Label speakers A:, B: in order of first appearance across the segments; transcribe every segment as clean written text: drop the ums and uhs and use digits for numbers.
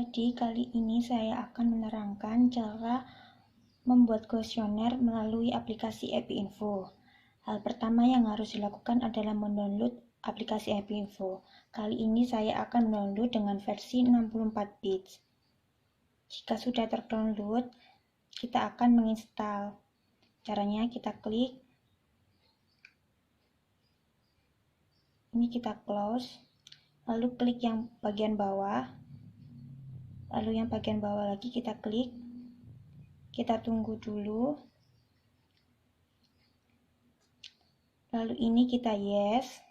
A: Jadi kali ini saya akan menerangkan cara membuat kuesioner melalui aplikasi EpiInfo. Hal pertama yang harus dilakukan adalah mendownload aplikasi EpiInfo. Kali ini saya akan mendownload dengan versi 64 bits. Jika sudah terdownload, kita akan menginstal. Caranya kita klik. Ini kita close. Lalu klik yang bagian bawah. Lalu yang bagian bawah lagi kita klik. Kita tunggu dulu. Lalu ini kita yes.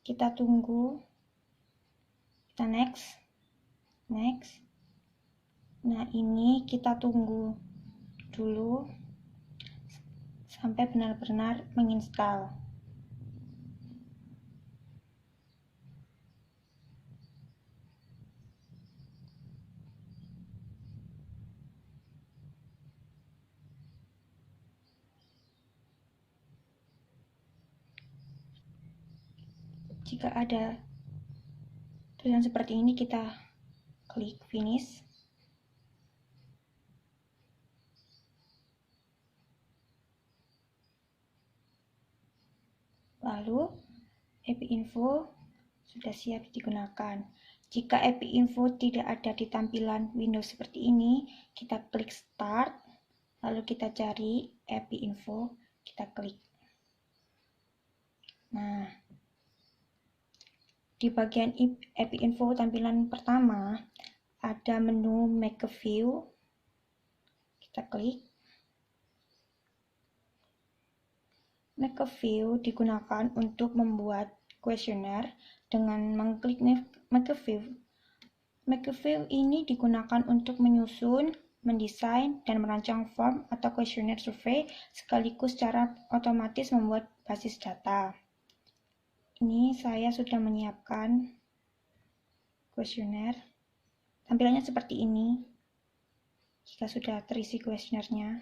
A: Kita tunggu. Kita next. Nah, ini kita tunggu dulu sampai benar-benar menginstal. Jika ada tulisan seperti ini, kita klik finish. Lalu EpiInfo sudah siap digunakan. Jika EpiInfo tidak ada di tampilan Windows seperti ini, kita klik Start, lalu kita cari EpiInfo, kita klik. Nah, di bagian EpiInfo tampilan pertama ada menu Make a View. Kita klik. Make a View digunakan untuk membuat kuesioner dengan mengklik Make a View. Make a View ini digunakan untuk menyusun, mendesain, dan merancang form atau kuesioner survei sekaligus secara otomatis membuat basis data. Ini saya sudah menyiapkan kuesioner. Tampilannya seperti ini. Jika sudah terisi kuesionernya.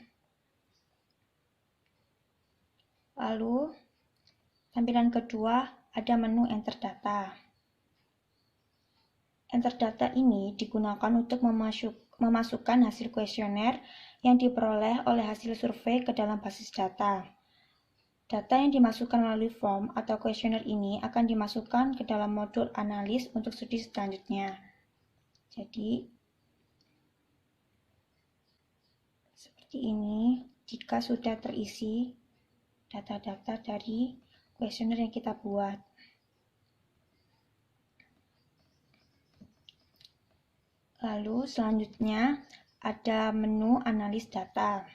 A: Lalu, tampilan kedua ada menu Enter Data. Enter Data ini digunakan untuk memasukkan hasil kuesioner yang diperoleh oleh hasil survei ke dalam basis data. Data yang dimasukkan melalui form atau kuesioner ini akan dimasukkan ke dalam modul analis untuk studi selanjutnya. Jadi, seperti ini jika sudah terisi data-data dari kuesioner yang kita buat. Lalu selanjutnya ada menu analis data.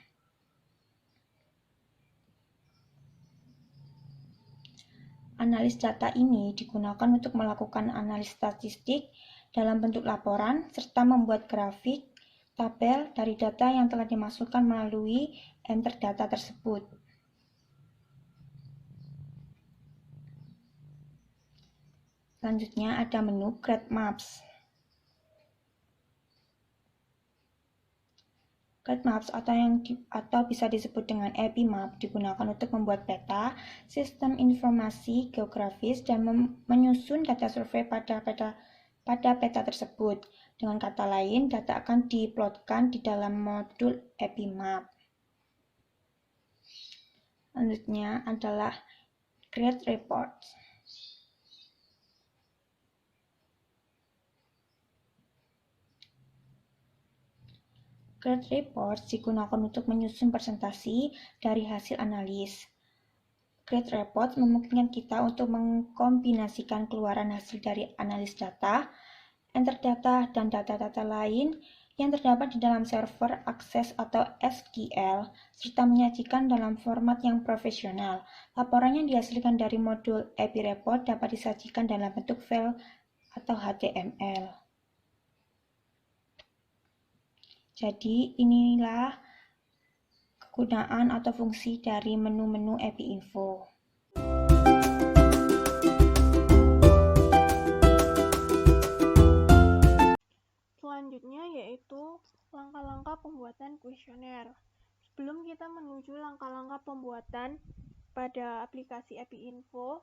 A: Analis data ini digunakan untuk melakukan analis statistik dalam bentuk laporan serta membuat grafik, tabel dari data yang telah dimasukkan melalui Enter Data tersebut. Selanjutnya ada menu Create Maps. Create Maps atau bisa disebut dengan EpiMap digunakan untuk membuat peta, sistem informasi geografis, dan menyusun data survei pada peta tersebut. Dengan kata lain, data akan diplotkan di dalam modul EpiMap. Selanjutnya adalah Create Reports. Create Reports digunakan untuk menyusun presentasi dari hasil analis. Create Reports memungkinkan kita untuk mengkombinasikan keluaran hasil dari analis data, Enter Data, dan data-data lain yang terdapat di dalam server akses atau SQL, serta menyajikan dalam format yang profesional. Laporan yang dihasilkan dari modul EpiReport dapat disajikan dalam bentuk file atau HTML. Jadi, inilah kegunaan atau fungsi dari menu-menu EpiInfo.
B: Selanjutnya yaitu langkah-langkah pembuatan kuesioner. Sebelum kita menuju langkah-langkah pembuatan pada aplikasi EpiInfo,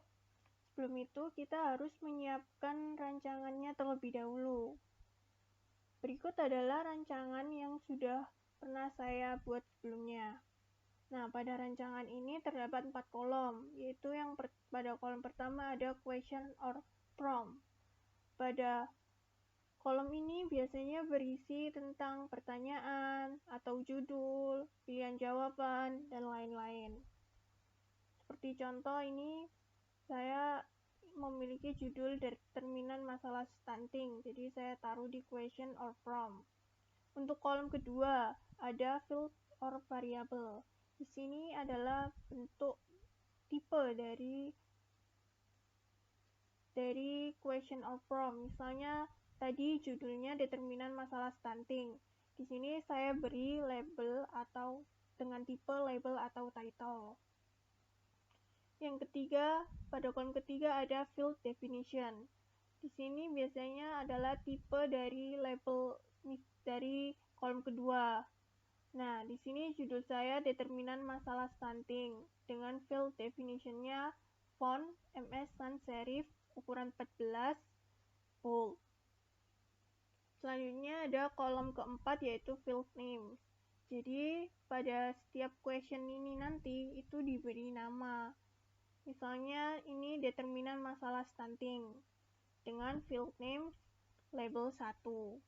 B: sebelum itu kita harus menyiapkan rancangannya terlebih dahulu. Berikut adalah rancangan yang sudah pernah saya buat sebelumnya. Nah, pada rancangan ini terdapat 4 kolom, yaitu pada kolom pertama ada question or prompt. Pada kolom ini biasanya berisi tentang pertanyaan atau judul, pilihan jawaban, dan lain-lain. Seperti contoh ini, saya memiliki judul determinan masalah stunting, jadi saya taruh di question or prompt. Untuk kolom kedua, ada field or variable. Di sini adalah bentuk tipe dari question or prompt. Misalnya tadi judulnya determinan masalah stunting. Di sini saya beri label atau dengan tipe label atau title. Yang ketiga, pada kolom ketiga ada field definition. Di sini biasanya adalah tipe dari label dari kolom kedua. Nah, di sini judul saya determinan masalah stunting dengan field definition-nya font MS Sans Serif ukuran 14 bold. Selanjutnya ada kolom keempat yaitu field name. Jadi pada setiap question ini nanti itu diberi nama. Misalnya ini determinan masalah stunting dengan field name label 1.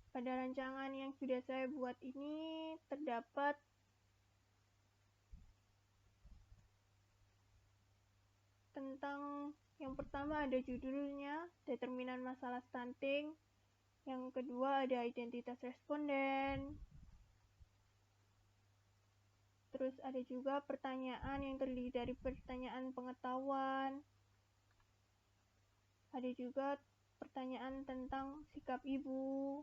B: Pada rancangan yang sudah saya buat ini terdapat tentang yang pertama ada judulnya, determinan masalah stunting. Yang kedua ada identitas responden. Terus ada juga pertanyaan yang terdiri dari pertanyaan pengetahuan. Ada juga pertanyaan tentang sikap ibu.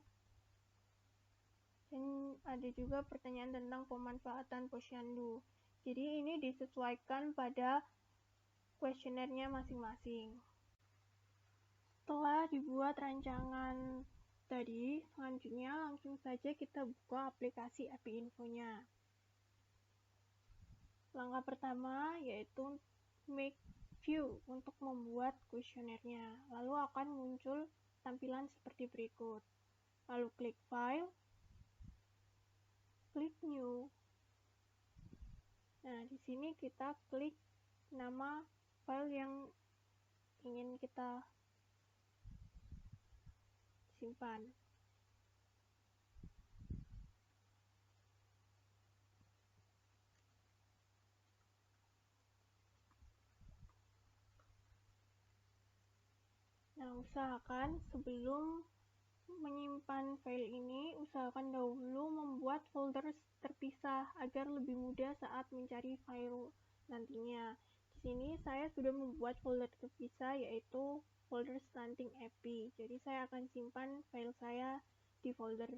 B: Dan ada juga pertanyaan tentang pemanfaatan posyandu. Jadi ini disesuaikan pada kuesionernya masing-masing. Setelah dibuat rancangan tadi, selanjutnya langsung saja kita buka aplikasi API Infonya. Langkah pertama yaitu make view untuk membuat kuesionernya. Lalu akan muncul tampilan seperti berikut. Lalu klik file, klik new. Nah, di sini kita klik nama file yang ingin kita simpan. Nah, usahakan sebelum menyimpan file ini, usahakan dahulu membuat folder terpisah agar lebih mudah saat mencari file nantinya. Di sini saya sudah membuat folder terpisah yaitu folder stunting API. Jadi saya akan simpan file saya di folder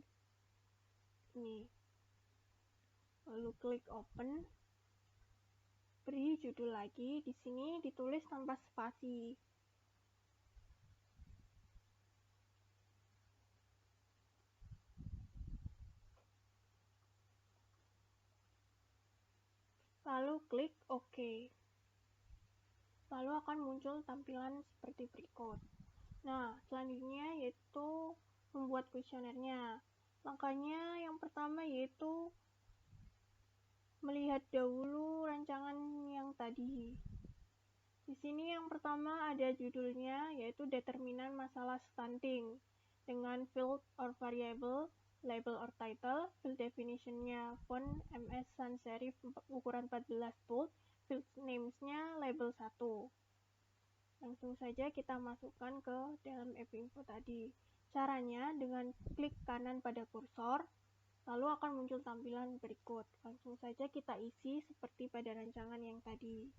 B: ini. Lalu klik open. Beri judul lagi, di sini ditulis tanpa spasi. Lalu klik OK. Lalu akan muncul tampilan seperti berikut. Nah, selanjutnya yaitu membuat kuesionernya. Langkahnya yang pertama yaitu melihat dahulu rancangan yang tadi. Di sini yang pertama ada judulnya yaitu determinan masalah stunting dengan field or variable, label or title, field definition-nya font MS Sans Serif ukuran 14 bold, field names-nya label 1. Langsung saja kita masukkan ke dalam API Info tadi. Caranya dengan klik kanan pada kursor, lalu akan muncul tampilan berikut. Langsung saja kita isi seperti pada rancangan yang tadi.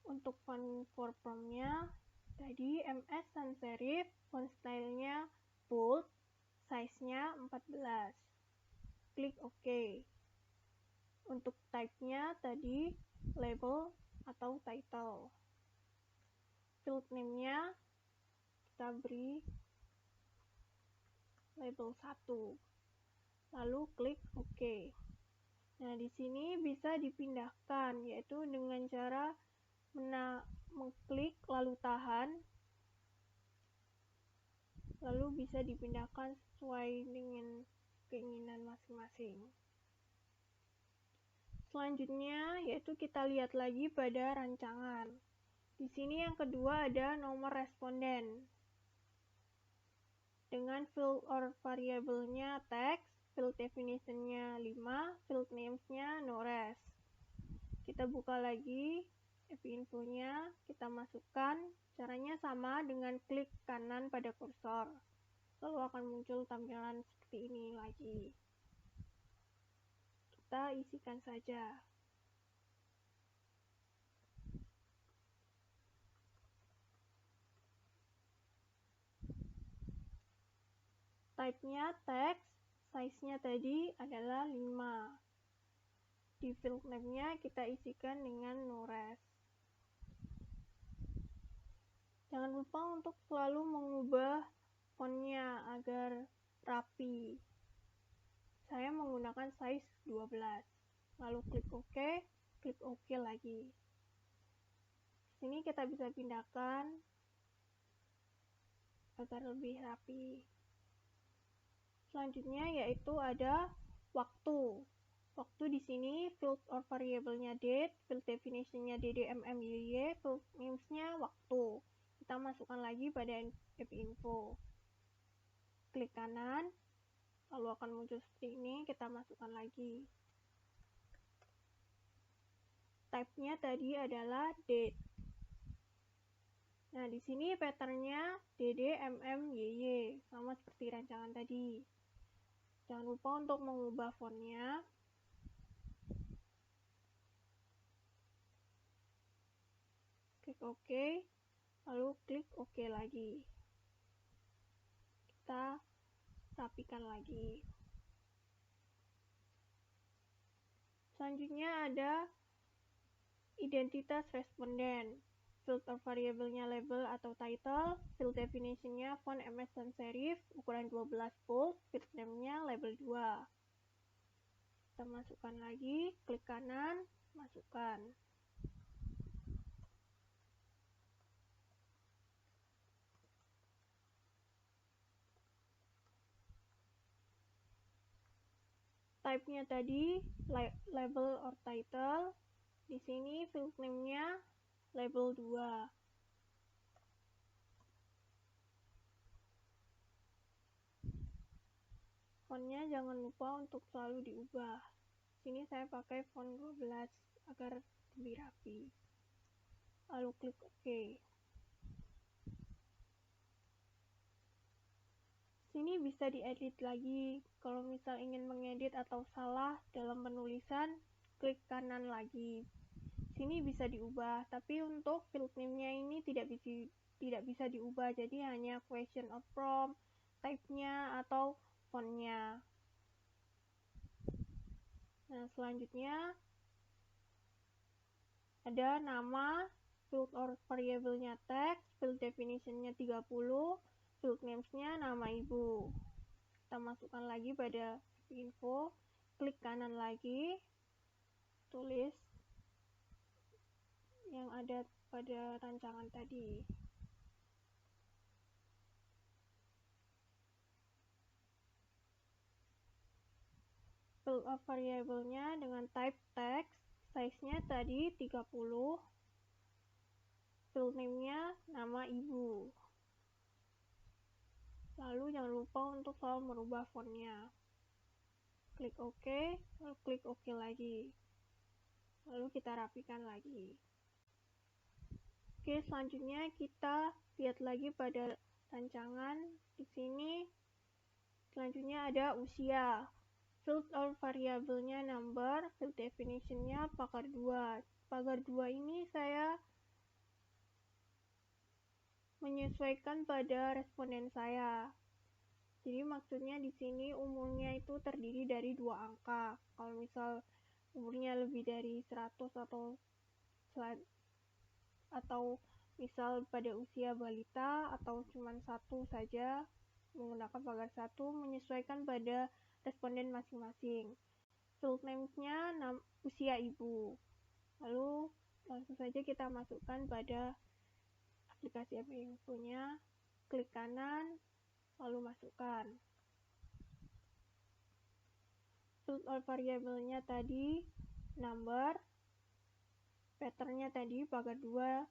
B: Untuk font for prompt-nya, tadi MS Sans Serif, font style-nya bold, size-nya 14. Klik OK. Untuk type-nya tadi label atau title. Field name-nya kita beri label 1. Lalu klik OK. Nah, di sini bisa dipindahkan, yaitu dengan cara mengklik lalu tahan, lalu bisa dipindahkan sesuai dengan keinginan masing-masing. Selanjutnya, yaitu kita lihat lagi pada rancangan. Di sini yang kedua ada nomor responden. Dengan field or variable-nya text, field definition-nya 5, field names-nya no res. Kita buka lagi info-nya, kita masukkan. Caranya sama dengan klik kanan pada kursor. Lalu akan muncul tampilan seperti ini lagi. Kita isikan saja. Type-nya text, size-nya tadi adalah 5. Di field name-nya kita isikan dengan no res. Jangan lupa untuk selalu mengubah font-nya agar rapi. Saya menggunakan size 12. Lalu klik OK, klik OK lagi. Di sini kita bisa pindahkan agar lebih rapi. Selanjutnya yaitu ada waktu. Waktu di sini field or variable-nya date, field definition-nya DDMMYY, field names-nya waktu. Kita masukkan lagi pada info. Klik kanan, lalu akan muncul seperti ini, kita masukkan lagi. Type-nya tadi adalah date. Nah, di sini pattern-nya DDMMYY, sama seperti rancangan tadi. Jangan lupa untuk mengubah font-nya. Klik OK, lalu klik OK lagi. Kita rapikan lagi. Selanjutnya ada identitas responden. Field or variable-nya label atau title, field definition-nya font MS sans serif, ukuran 12 bold, field name-nya label 2. Kita masukkan lagi, klik kanan, masukkan. Type-nya tadi label or title. Di sini field name-nya label 2. Font-nya jangan lupa untuk selalu diubah. Sini saya pakai font 12 agar lebih rapi. Lalu klik OK. Sini bisa diedit lagi. Kalau misal ingin mengedit atau salah dalam penulisan, klik kanan lagi. Sini bisa diubah, tapi untuk field name-nya ini tidak bisa diubah, jadi hanya question or prompt, type-nya atau font-nya. Nah, selanjutnya ada nama, field or variable-nya text, field definition-nya 30, field names-nya nama ibu. Kita masukkan lagi pada info, klik kanan lagi, tulis yang ada pada rancangan tadi. Field of variable-nya dengan type text, size-nya tadi 30, field name-nya nama ibu. Lalu jangan lupa untuk selalu merubah font-nya. Klik OK, lalu klik OK lagi. Lalu kita rapikan lagi. Oke, selanjutnya kita lihat lagi pada rancangan. Di sini selanjutnya ada usia. Field or variable-nya number, field definition-nya pagar 2. Pagar 2 ini saya menyesuaikan pada responden saya. Jadi maksudnya di sini umurnya itu terdiri dari 2 angka. Kalau misal umurnya lebih dari 100 atau misal pada usia balita atau cuma satu saja, menggunakan pagar satu, menyesuaikan pada responden masing-masing. Field names-nya usia ibu. Lalu langsung saja kita masukkan pada aplikasi Infonya, klik kanan, lalu masukkan. Field or variable-nya tadi number, pattern-nya tadi pagar 2,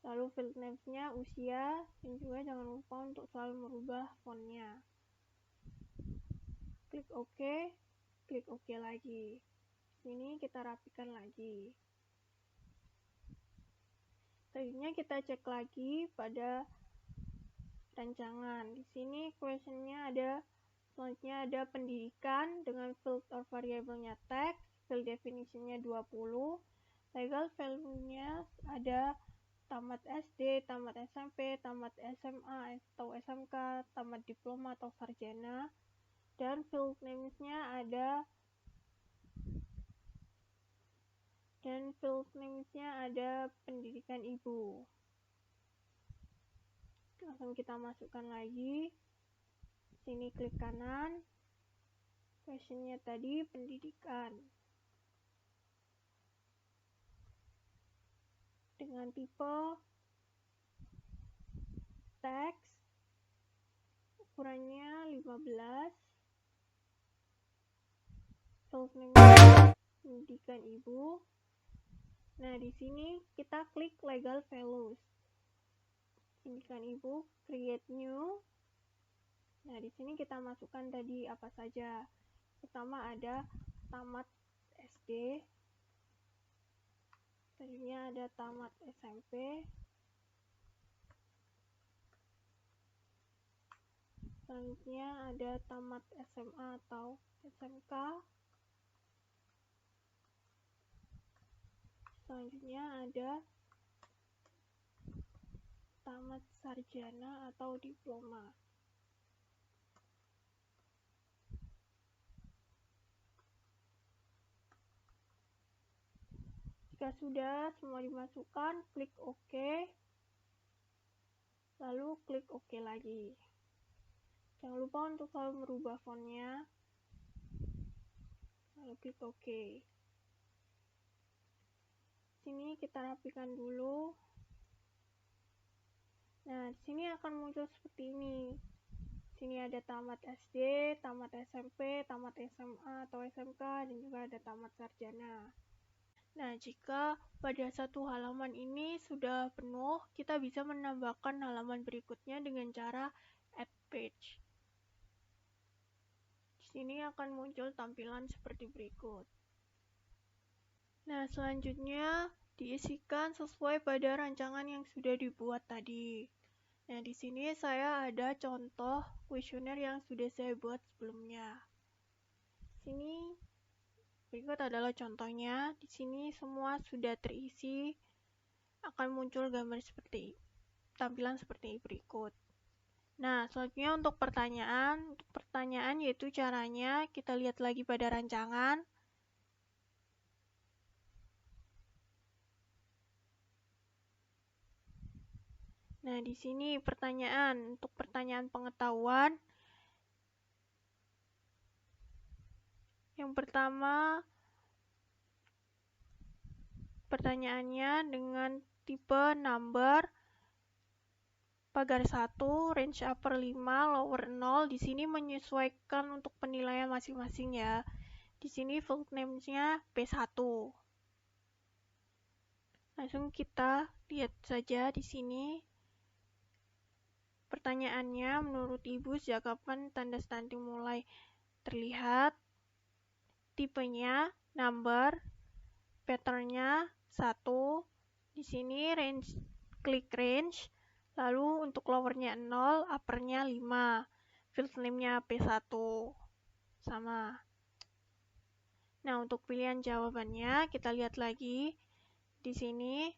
B: lalu field names-nya usia, dan juga jangan lupa untuk selalu merubah font-nya. Klik OK, klik OK lagi. Sini kita rapikan lagi. Selanjutnya kita cek lagi pada rancangan. Di sini question-nya selanjutnya ada pendidikan dengan field or variable-nya text, field definition-nya 20, legal value-nya ada tamat SD, tamat SMP, tamat SMA atau SMK, tamat diploma atau sarjana, dan field names-nya ada pendidikan ibu. Langsung kita masukkan lagi. Sini klik kanan. Question-nya tadi pendidikan. Dengan tipe teks, ukurannya 15. Field name pendidikan ibu. Nah, di sini kita klik legal values. Pendidikan ibu, create new. Nah, di sini kita masukkan tadi apa saja. Pertama ada tamat SD. Selanjutnya ada tamat SMP. Selanjutnya ada tamat SMA atau SMK. Selanjutnya ada tamat sarjana atau diploma. Jika sudah semua dimasukkan, klik OK, lalu klik OK lagi. Jangan lupa untuk selalu merubah font-nya, lalu klik OK. Sini kita rapikan dulu. Nah, di sini akan muncul seperti ini. Sini ada tamat SD, tamat SMP, tamat SMA atau SMK, dan juga ada tamat sarjana. Nah, jika pada satu halaman ini sudah penuh, kita bisa menambahkan halaman berikutnya dengan cara add page. Di sini akan muncul tampilan seperti berikut. Nah, selanjutnya diisikan sesuai pada rancangan yang sudah dibuat tadi. Nah, di sini saya ada contoh kuesioner yang sudah saya buat sebelumnya. Sini berikut adalah contohnya. Di sini semua sudah terisi. Akan muncul gambar tampilan seperti berikut. Nah, selanjutnya untuk pertanyaan yaitu caranya kita lihat lagi pada rancangan. Nah, di sini untuk pertanyaan pengetahuan. Yang pertama, pertanyaannya dengan tipe number, pagar 1, range upper 5, lower 0. Di sini menyesuaikan untuk penilaian masing-masing ya. Di sini field names-nya P1. Langsung kita lihat saja di sini. Pertanyaannya, menurut Ibu sejak kapan tanda stunting mulai terlihat? Tipenya number, pattern-nya 1. Di sini klik range, lalu untuk lower-nya 0, upper-nya 5. Field name-nya P1. Sama. Nah, untuk pilihan jawabannya kita lihat lagi. Di sini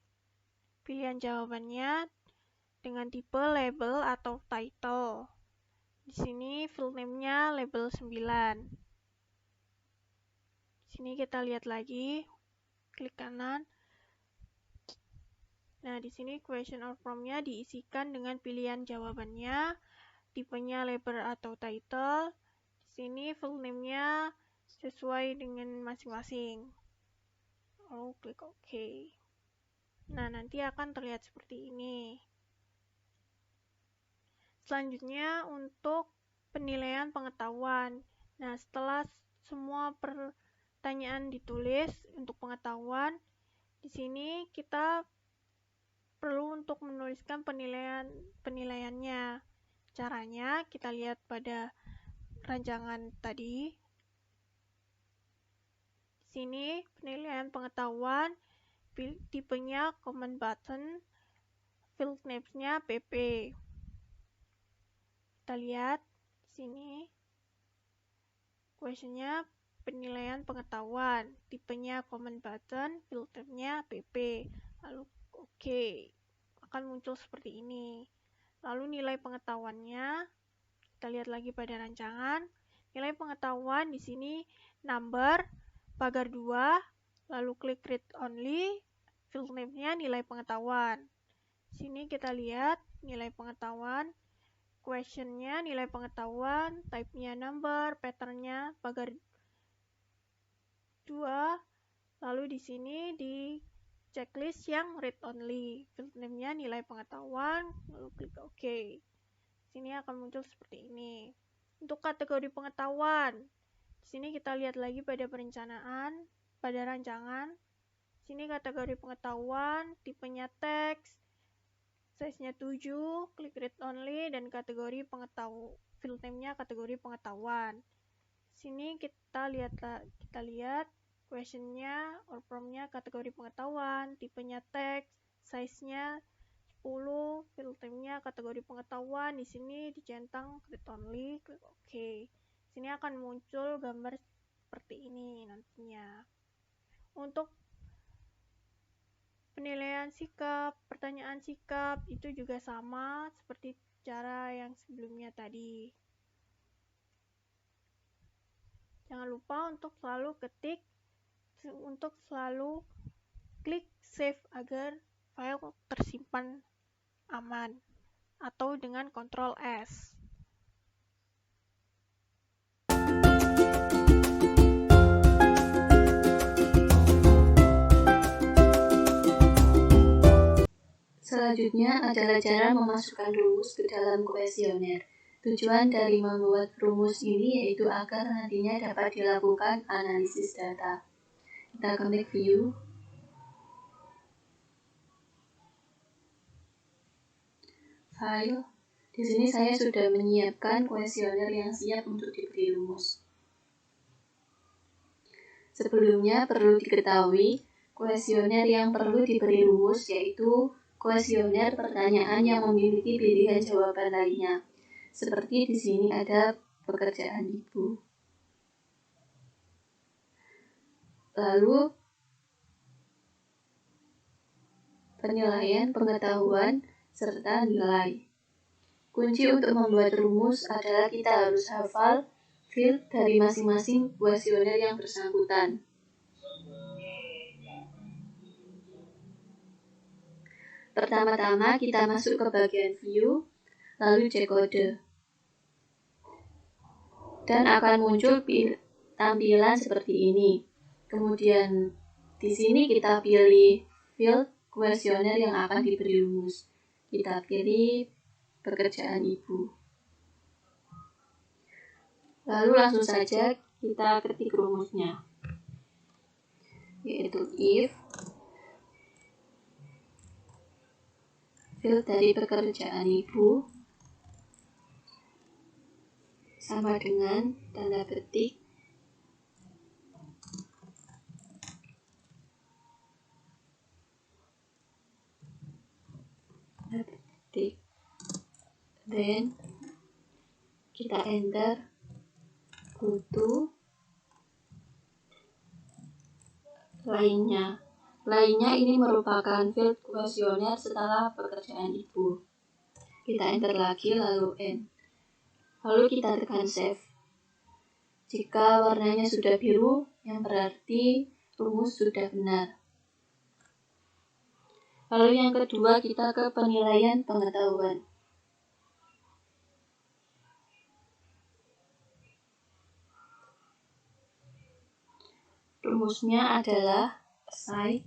B: pilihan jawabannya dengan tipe label atau title. Di sini field name-nya label 9. Di sini kita lihat lagi, klik kanan. Nah, di sini question or prompt-nya diisikan dengan pilihan jawabannya, tipenya label atau title. Di sini full name-nya sesuai dengan masing-masing. Lalu klik OK. Nah, nanti akan terlihat seperti ini. Selanjutnya untuk penilaian pengetahuan. Nah, setelah semua pertanyaan ditulis untuk pengetahuan, di sini kita perlu untuk menuliskan penilaiannya. Caranya kita lihat pada rancangan tadi. Di sini penilaian pengetahuan, tipenya command button, field names-nya PP. Kita lihat di sini question-nya penilaian pengetahuan, tipenya command button, field name-nya PP. Lalu OK, akan muncul seperti ini. Lalu nilai pengetahuannya, kita lihat lagi pada rancangan. Nilai pengetahuan di sini number, pagar 2, lalu klik read only, field name-nya nilai pengetahuan. Di sini kita lihat nilai pengetahuan, question-nya nilai pengetahuan, type-nya number, pattern-nya pagar 2, lalu di sini di checklist yang read only, field name-nya nilai pengetahuan, lalu klik OK. Di sini akan muncul seperti ini. Untuk kategori pengetahuan, di sini kita lihat lagi pada perencanaan, pada rancangan. Di sini kategori pengetahuan, tipenya teks, size-nya 7, klik read only, dan kategori pengetahuan, field name-nya kategori pengetahuan. Di sini kita lihat question-nya or prompt-nya kategori pengetahuan, tipenya teks, size-nya 10, field name-nya kategori pengetahuan. Di sini dicentang read only, klik OK. Di sini akan muncul gambar seperti ini nantinya. Untuk penilaian sikap, pertanyaan sikap itu juga sama seperti cara yang sebelumnya tadi. Jangan lupa untuk selalu klik save agar file tersimpan aman, atau dengan Ctrl S.
C: Selanjutnya adalah cara memasukkan rumus ke dalam kuesioner. Tujuan dari membuat rumus ini yaitu agar nantinya dapat dilakukan analisis data. Kita klik view. File. Di sini saya sudah menyiapkan kuesioner yang siap untuk diberi rumus. Sebelumnya perlu diketahui, kuesioner yang perlu diberi rumus yaitu kuesioner pertanyaan yang memiliki pilihan jawaban lainnya. Seperti di sini ada pekerjaan ibu. Lalu penilaian pengetahuan serta nilai. Kunci untuk membuat rumus adalah kita harus hafal field dari masing-masing kuesioner yang bersangkutan. Pertama-tama kita masuk ke bagian view, lalu cek kode. Dan akan muncul tampilan seperti ini. Kemudian di sini kita pilih field kuesioner yang akan diberi rumus. Kita pilih pekerjaan ibu. Lalu langsung saja kita ketik rumusnya, yaitu if field dari pekerjaan ibu sama dengan tanda petik then kita enter butuh lainnya. Lainnya ini merupakan field kuesioner setelah pekerjaan ibu. Kita enter lagi lalu end. Lalu kita tekan save. Jika warnanya sudah biru, yang berarti rumus sudah benar. Lalu yang kedua kita ke penilaian pengetahuan. Rumusnya adalah psi,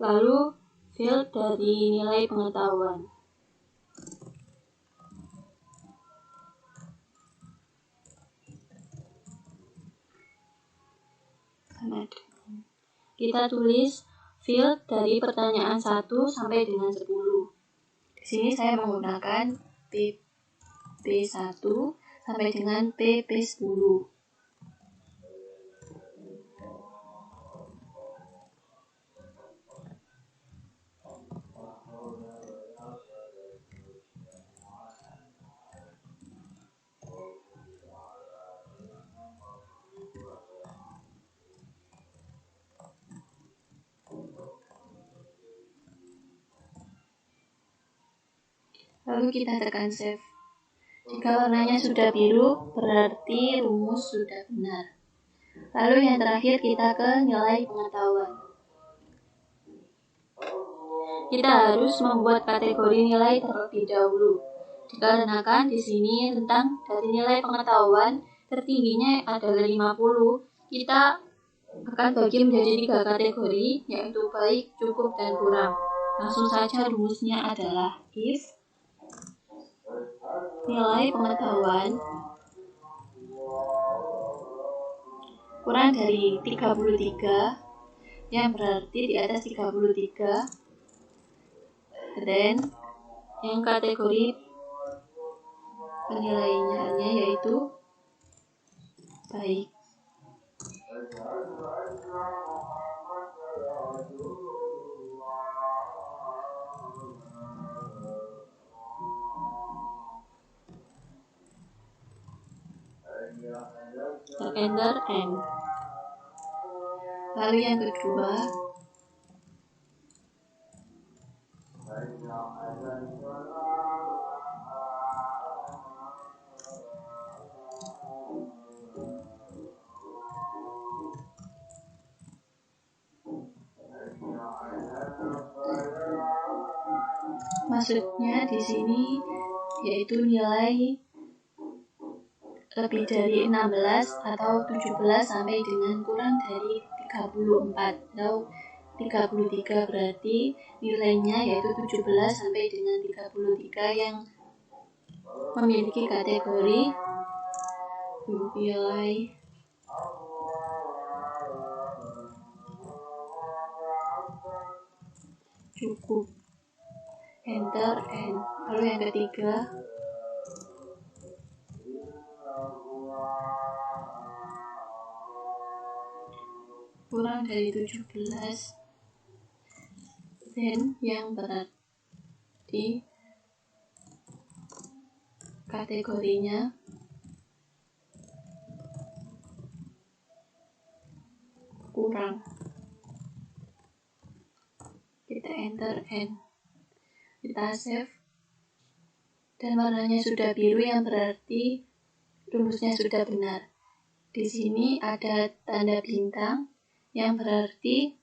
C: lalu field dari nilai pengetahuan. Kita tulis field dari pertanyaan 1 sampai dengan 10. Di sini saya menggunakan PP1 sampai dengan PP10. Lalu kita tekan save. Jika warnanya sudah biru, berarti rumus sudah benar. Lalu yang terakhir kita ke nilai pengetahuan. Kita harus membuat kategori nilai terlebih dahulu. Dikarenakan di sini tentang dari nilai pengetahuan tertingginya adalah 50, kita akan bagi menjadi 3 kategori, yaitu baik, cukup, dan kurang. Langsung saja rumusnya adalah if nilai pengetahuan kurang dari 33, yang berarti di atas 33, dan yang kategori penilaiannya yaitu baik. Enter N. Lalu yang kedua, maksudnya di sini yaitu nilai lebih dari 16 atau 17 sampai dengan kurang dari 34 atau 33, berarti nilainya yaitu 17 sampai dengan 33 yang memiliki kategori nilai cukup. Enter N. Lalu yang ketiga, kurang dari 17, dan yang berarti kategorinya kurang. Kita enter N. Kita save. Dan warnanya sudah biru, yang berarti rumusnya sudah benar. Di sini ada tanda bintang yang berarti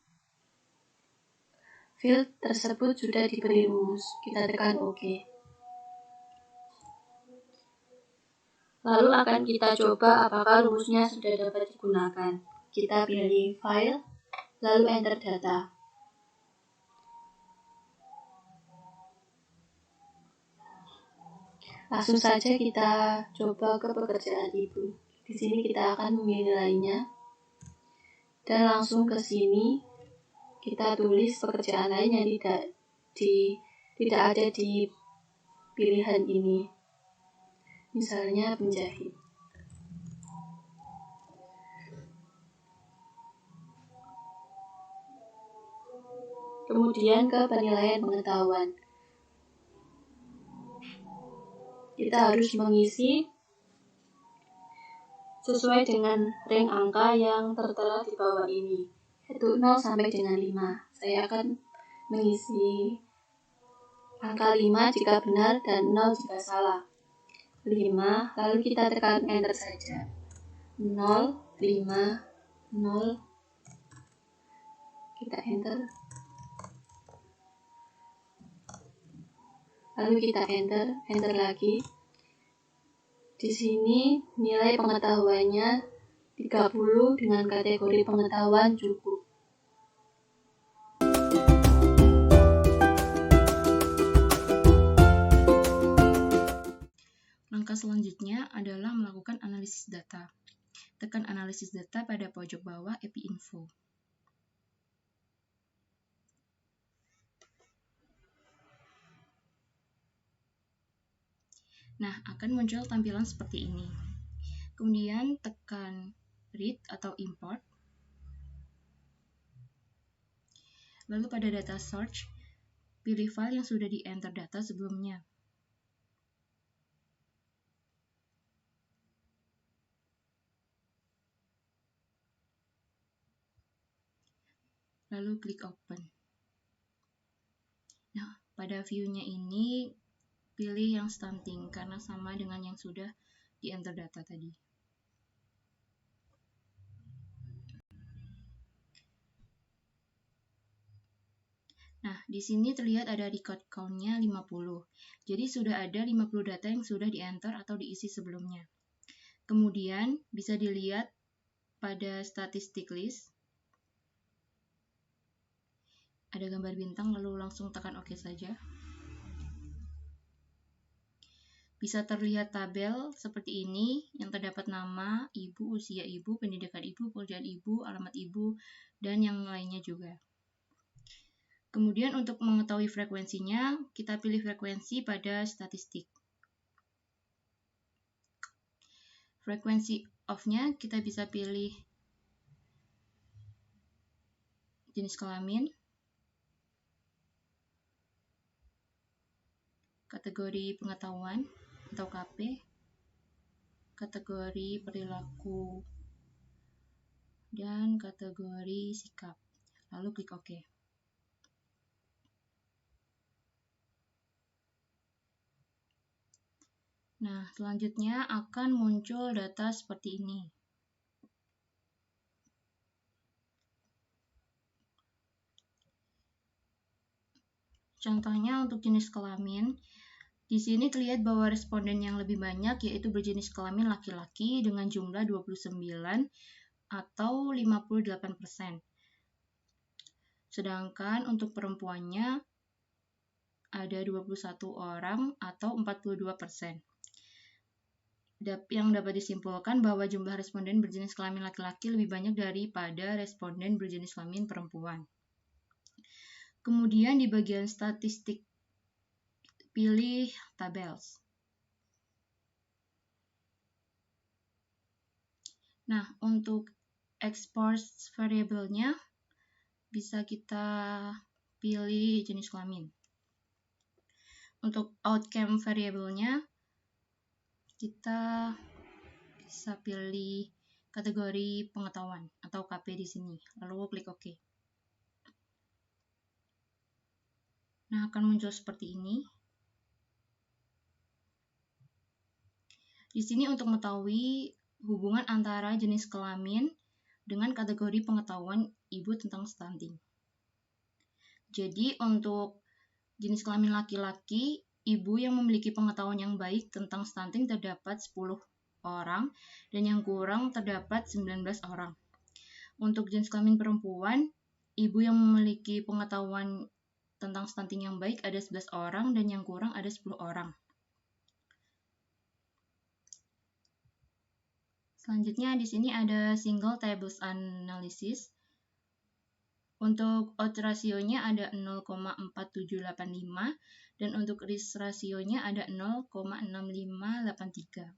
C: field tersebut sudah diberi rumus. Kita tekan OK. Lalu akan kita coba apakah rumusnya sudah dapat digunakan. Kita pilih file, lalu enter data. Langsung saja kita coba ke pekerjaan ibu. Di sini kita akan memilih nilainya, dan langsung ke sini kita tulis pekerjaan lain yang tidak ada di pilihan ini. Misalnya penjahit. Kemudian ke penilaian pengetahuan. Kita harus mengisi sesuai dengan rank angka yang tertera di bawah ini, yaitu 0 sampai dengan 5. Saya akan mengisi angka 5 jika benar dan 0 jika salah. 5, lalu kita tekan enter saja. 0, 5, 0, kita enter. Lalu kita enter lagi. Di sini nilai pengetahuannya 30 dengan kategori pengetahuan cukup.
D: Langkah selanjutnya adalah melakukan analisis data. Tekan analisis data pada pojok bawah API Info. Nah, akan muncul tampilan seperti ini. Kemudian tekan read atau import. Lalu pada data search, pilih file yang sudah di-enter data sebelumnya. Lalu klik open. Nah, pada view-nya ini pilih yang stunting karena sama dengan yang sudah di-enter data tadi. Nah, di sini terlihat ada record count-nya 50. Jadi sudah ada 50 data yang sudah di-enter atau diisi sebelumnya. Kemudian bisa dilihat pada statistik list. Ada gambar bintang, lalu langsung tekan OK saja. Bisa terlihat tabel seperti ini yang terdapat nama, ibu, usia ibu, pendidikan ibu, pekerjaan ibu, alamat ibu, dan yang lainnya juga. Kemudian untuk mengetahui frekuensinya, kita pilih frekuensi pada statistik. Frekuensi off-nya kita bisa pilih jenis kelamin, kategori pengetahuan atau KP, kategori perilaku, dan kategori sikap. Lalu klik OK. Nah, selanjutnya akan muncul data seperti ini. Contohnya untuk jenis kelamin, di sini terlihat bahwa responden yang lebih banyak yaitu berjenis kelamin laki-laki dengan jumlah 29 atau 58%. Sedangkan untuk perempuannya ada 21 orang atau 42%. Yang dapat disimpulkan bahwa jumlah responden berjenis kelamin laki-laki lebih banyak daripada responden berjenis kelamin perempuan. Kemudian di bagian statistik, pilih tables. Nah, untuk export variabelnya bisa kita pilih jenis kelamin. Untuk outcome variabelnya kita bisa pilih kategori pengetahuan atau KP di sini. Lalu klik OK. Nah, akan muncul seperti ini. Di sini untuk mengetahui hubungan antara jenis kelamin dengan kategori pengetahuan ibu tentang stunting. Jadi untuk jenis kelamin laki-laki, ibu yang memiliki pengetahuan yang baik tentang stunting terdapat 10 orang dan yang kurang terdapat 19 orang. Untuk jenis kelamin perempuan, ibu yang memiliki pengetahuan tentang stunting yang baik ada 11 orang dan yang kurang ada 10 orang. Selanjutnya di sini ada single tables analysis. Untuk odds rasionya ada 0,4785 dan untuk risk rasionya ada 0,6583.